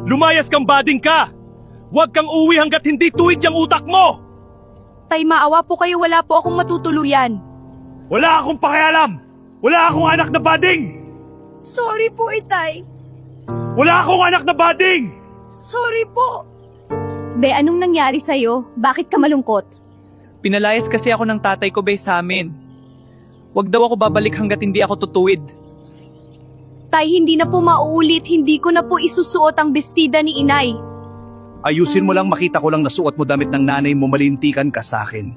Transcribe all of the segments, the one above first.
Lumayas kang bading ka! Huwag kang uwi hanggat hindi tuwid yung utak mo! Tay, maawa po kayo, wala po akong matutuluyan. Wala akong pakialam! Wala akong anak na bading! Sorry po, Itay. Wala akong anak na bading! Sorry po. Be, anong nangyari sa'yo? Bakit ka malungkot? Pinalayas kasi ako ng tatay ko, Be, sa amin. Huwag daw ako babalik hanggat hindi ako tutuwid. Tay, hindi na po mauulit. Hindi ko na po isusuot ang bestida ni Inay. Ayusin mo lang, makita ko lang nasuot mo damit ng nanay mo, malintikan ka sa akin.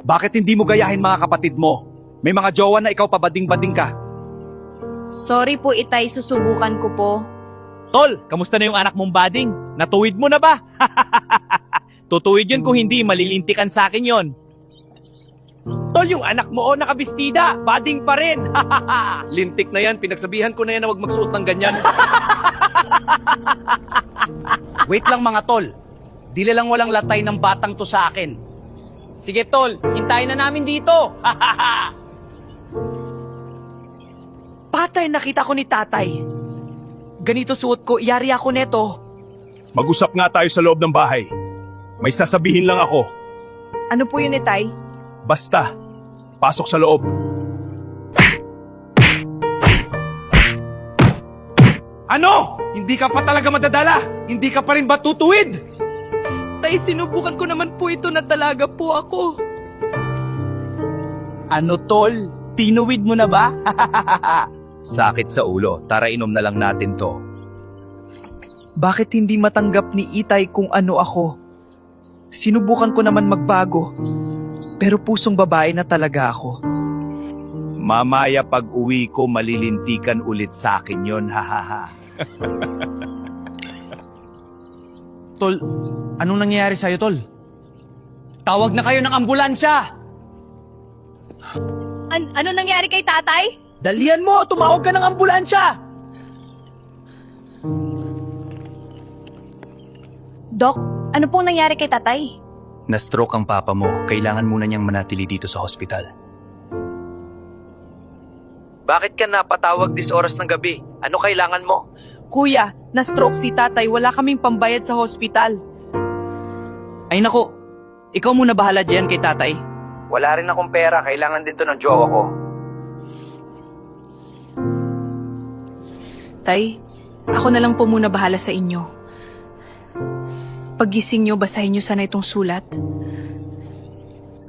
Bakit hindi mo gayahin mga kapatid mo? May mga jowa na ikaw pabading-bading ka. Sorry po, Itay. Susubukan ko po. Tol, kamusta na yung anak mong bading? Natuwid mo na ba? Tutuwid yun kung hindi, malilintikan sa akin yon. Tol, yung anak mo nakabistida, bading pa rin. Lintik na yan, pinagsabihan ko na yan na huwag magsuot ng ganyan. Wait lang mga tol. Dili lang walang latay ng batang to sa akin. Sige tol, hintayin na namin dito. Patay, nakita ko ni tatay. Ganito suot ko, yari ako neto. Mag-usap nga tayo sa loob ng bahay. May sasabihin lang ako. Ano po yun, Itay? Basta, pasok sa loob. Ano? Hindi ka pa talaga madadala? Hindi ka pa rin ba tutuwid? Tay, sinubukan ko naman po ito na talaga po ako. Ano tol? Tinuwid mo na ba? Sakit sa ulo, tara inom na lang natin to. Bakit hindi matanggap ni Itay kung ano ako? Sinubukan ko naman magbago. Pero pusong babae na talaga ako. Mamaya pag uwi ko, malilintikan ulit sa akin yon, hahaha. Tol, anong nangyayari sa'yo, tol? Tawag na kayo ng ambulansya! Ano nangyari kay tatay? Dalian mo! Tumawag ka ng ambulansya! Dok, ano pong nangyari kay tatay? Na-stroke ang papa mo, kailangan muna niyang manatili dito sa hospital. Bakit ka napatawag dis oras ng gabi? Ano kailangan mo? Kuya, na-stroke si tatay. Wala kaming pambayad sa hospital. Ay nako, ikaw muna bahala dyan kay tatay. Wala rin akong pera. Kailangan din to ng jowa ko. Tay, ako na lang po muna bahala sa inyo. Paggising nyo, basahin nyo sana itong sulat.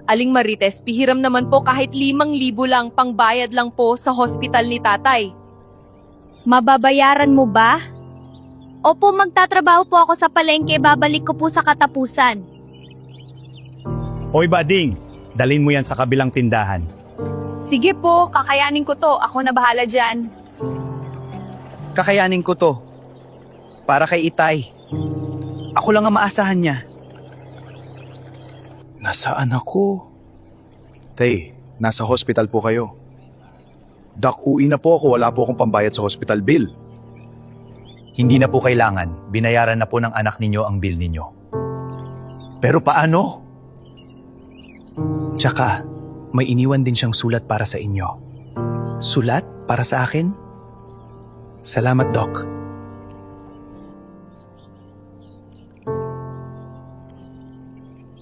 Aling Marites, pihiram naman po kahit 5,000 lang, pangbayad lang po sa hospital ni tatay. Mababayaran mo ba? Opo, magtatrabaho po ako sa palengke, babalik ko po sa katapusan. Hoy bading, dalhin mo yan sa kabilang tindahan. Sige po, kakayanin ko to. Ako na bahala dyan. Kakayanin ko to. Para kay Itay. Ako lang ang maasahan niya. Nasaan ako? Tay, nasa hospital po kayo. Dak, uwi na po ako. Wala po akong pambayad sa hospital bill. Hindi na po kailangan. Binayaran na po ng anak ninyo ang bill ninyo. Pero paano? Tsaka, may iniwan din siyang sulat para sa inyo. Sulat para sa akin? Salamat, Doc.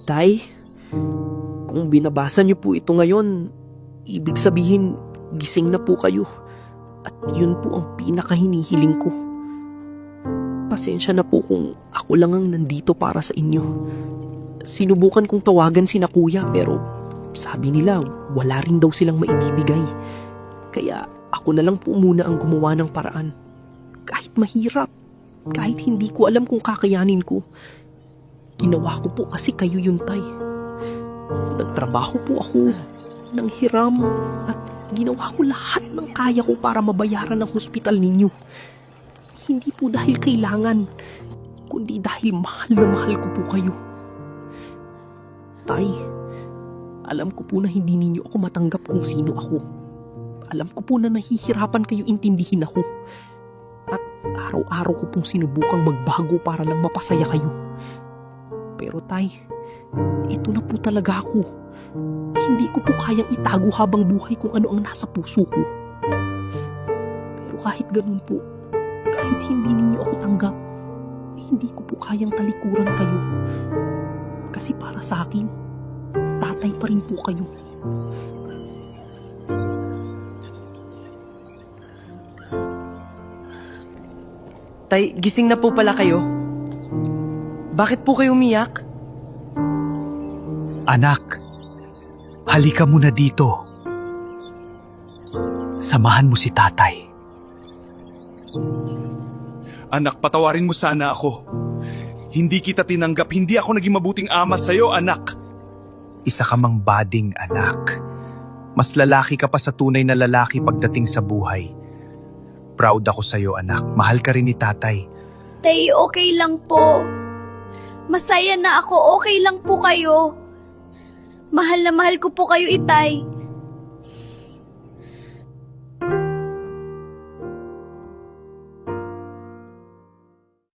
Tay, kung binabasa niyo po ito ngayon, ibig sabihin, gising na po kayo. At yun po ang pinakahinihiling ko. Pasensya na po kung ako lang ang nandito para sa inyo. Sinubukan kong tawagan sina kuya pero sabi nila wala rin daw silang maibibigay. Kaya ako na lang po muna ang gumawa ng paraan. Kahit mahirap, kahit hindi ko alam kung kakayanin ko. Ginawa ko po kasi kayo yun, Tay. Nagtrabaho po ako ng hiram at ginawa ko lahat ng kaya ko para mabayaran ang hospital ninyo. Hindi po dahil kailangan, kundi dahil mahal na mahal ko po kayo. Tay, alam ko po na hindi ninyo ako matanggap kung sino ako. Alam ko po na nahihirapan kayo intindihin ako. At araw-araw ko pong sinubukang magbago para lang mapasaya kayo. Pero Tay, ito na po talaga ako. Hindi ko po kayang itago habang buhay kung ano ang nasa puso ko. Pero kahit ganun po, kahit hindi ninyo ako tanggap, hindi ko po kayang talikuran kayo. Kasi para sa akin, tatay pa rin po kayo. Tay, gising na po pala kayo. Bakit po kayo umiyak? Anak, halika muna dito. Samahan mo si tatay. Anak, patawarin mo sana ako. Hindi kita tinanggap, hindi ako naging mabuting ama sa'yo, anak. Isa ka mang bading anak. Mas lalaki ka pa sa tunay na lalaki pagdating sa buhay. Proud ako sa'yo, anak. Mahal ka rin ni tatay. Tay, okay lang po. Masaya na ako, okay lang po kayo. Mahal na mahal ko po kayo, itay.